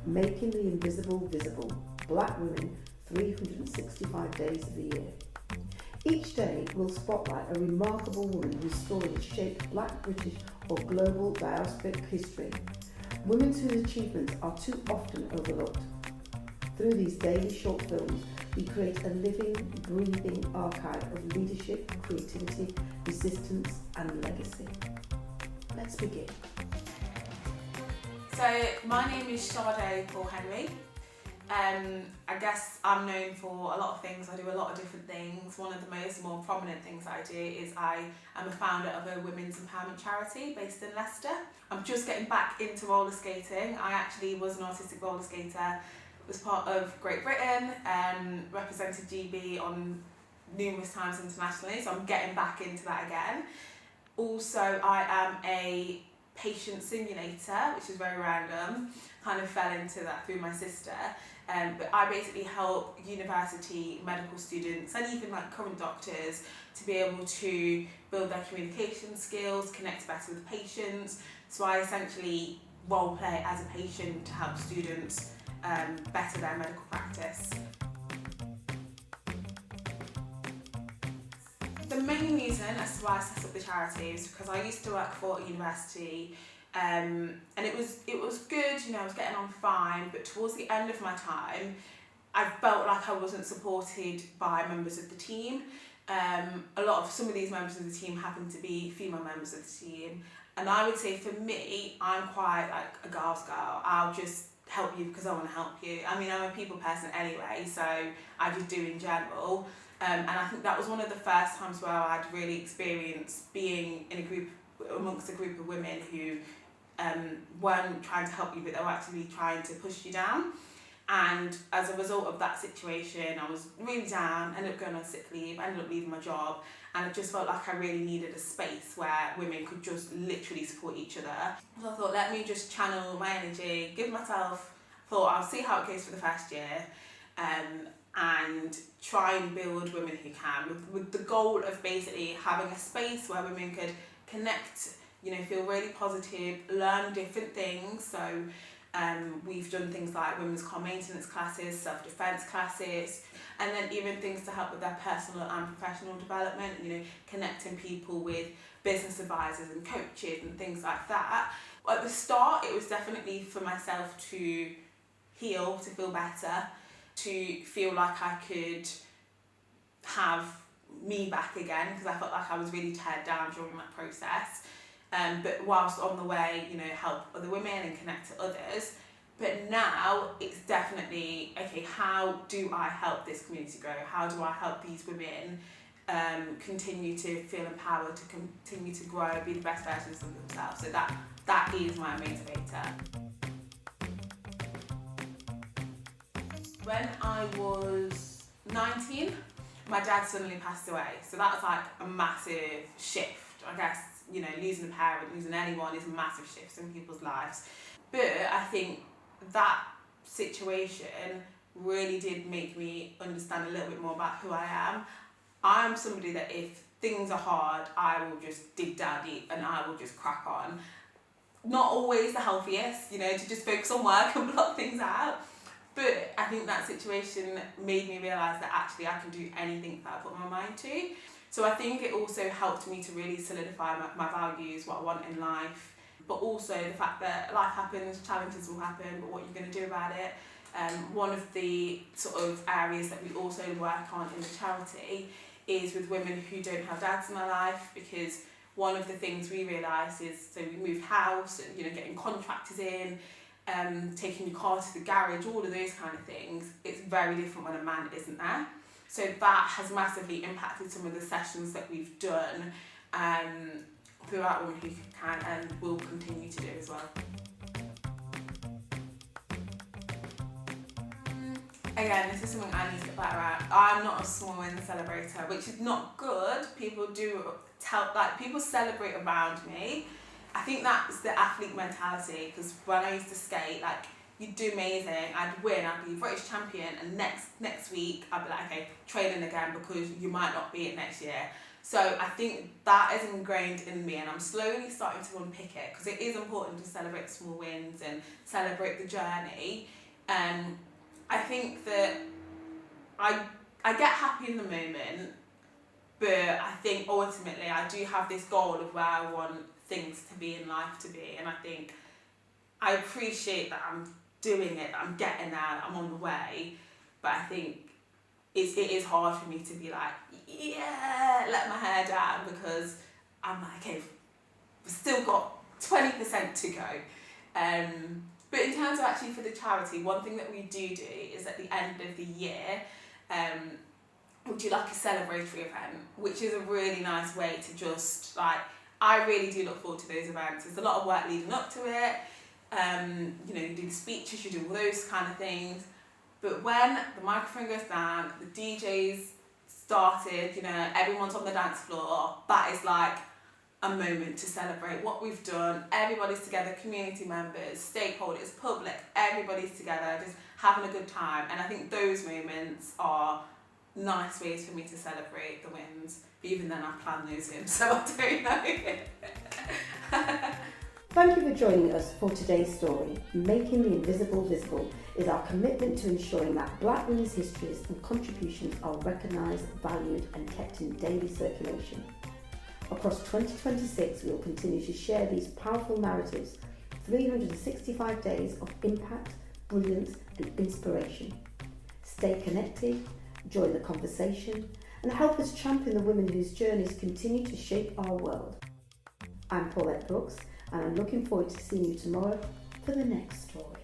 making the invisible visible, black women 365 days of the year. Each day will spotlight a remarkable woman whose story has shaped black, British or global diasporic history. Women whose achievements are too often overlooked. Through these daily short films, we create a living, breathing archive of leadership, creativity, resistance and legacy. Let's begin. So my name is Sadé Paul-Henry. I guess I'm known for a lot of things. I do a lot of different things. One of the more prominent things I do is I am a founder of a women's empowerment charity based in Leicester. I'm just getting back into roller skating. I actually was an artistic roller skater, was part of Great Britain, represented GB on numerous times internationally, so I'm getting back into that again. Also, I am a patient simulator, which is very random, kind of fell into that through my sister. But I basically help university medical students and even like current doctors to be able to build their communication skills, connect better with patients. So I essentially role play as a patient to help students better their medical practice. The main reason as to why I set up the charity is because I used to work for a university, and it was good, you know, I was getting on fine, but towards the end of my time I felt like I wasn't supported by members of the team. Some of these members of the team happened to be female members of the team, and I would say for me, I'm quite like a girl's girl. I'll just help you because I want to help you. I mean, I'm a people person anyway, so I just do in general. And I think that was one of the first times where I'd really experienced being in amongst a group of women who weren't trying to help you, but they were actually trying to push you down. And as a result of that situation, I was really down, ended up going on sick leave, ended up leaving my job, and I just felt like I really needed a space where women could just literally support each other. So I thought, let me just channel my energy, I'll see how it goes for the first year, and try and build women who can, with the goal of basically having a space where women could connect, you know, feel really positive, learn different things. So we've done things like women's car maintenance classes, self-defense classes, and then even things to help with their personal and professional development, you know, connecting people with business advisors and coaches and things like that. At the start, it was definitely for myself to heal, to feel better, to feel like I could have me back again, because I felt like I was really teared down during that process. But whilst on the way, you know, help other women and connect to others. But now it's definitely, okay, how do I help this community grow? How do I help these women continue to feel empowered, to continue to grow, be the best versions of themselves? So that is my motivator. When I was 19, my dad suddenly passed away. So that was like a massive shift. I guess, you know, losing a parent, losing anyone is a massive shift in people's lives. But I think that situation really did make me understand a little bit more about who I am. I'm somebody that if things are hard, I will just dig down deep and I will just crack on. Not always the healthiest, you know, to just focus on work and block things out. But I think that situation made me realise that actually I can do anything that I put my mind to. So I think it also helped me to really solidify my values, what I want in life, but also the fact that life happens, challenges will happen, but what you're going to do about it. One of the sort of areas that we also work on in the charity is with women who don't have dads in their life, because one of the things we realised is, so we moved house, and, you know, getting contractors in, taking your car to the garage, all of those kind of things. It's very different when a man isn't there. So that has massively impacted some of the sessions that we've done throughout Women Who Can and will continue to do as well. Again, this is something I need to get better at. I'm not a small win celebrator, which is not good. People people celebrate around me. I think that's the athlete mentality, because when I used to skate, like, you'd do amazing, I'd win, I'd be British champion, and next week I'd be like, okay, training again because you might not be it next year. So I think that is ingrained in me, and I'm slowly starting to unpick it, because it is important to celebrate small wins and celebrate the journey. I think that I get happy in the moment, but I think ultimately I do have this goal of where I want things to be in life to be, and I think I appreciate that I'm doing it, that I'm getting there, I'm on the way, but I think it is hard for me to be like, yeah, let my hair down, because I'm like, okay, we've still got 20% to go. But in terms of actually for the charity, one thing that we do is at the end of the year, we do like a celebratory event, which is a really nice way to just like, I really do look forward to those events. There's a lot of work leading up to it. You do the speeches, you do all those kind of things. But when the microphone goes down, the DJs started, everyone's on the dance floor, that is like a moment to celebrate what we've done. Everybody's together, community members, stakeholders, public, everybody's together, just having a good time. And I think those moments are nice ways for me to celebrate the wins. But even then I plan those in, so I don't know. Thank you for joining us for today's story. Making the Invisible Visible is our commitment to ensuring that Black women's histories and contributions are recognised, valued and kept in daily circulation. Across 2026, we will continue to share these powerful narratives, 365 days of impact, brilliance and inspiration. Stay connected, join the conversation and help us champion the women whose journeys continue to shape our world. I'm Paulette Brooks, and I'm looking forward to seeing you tomorrow for the next story.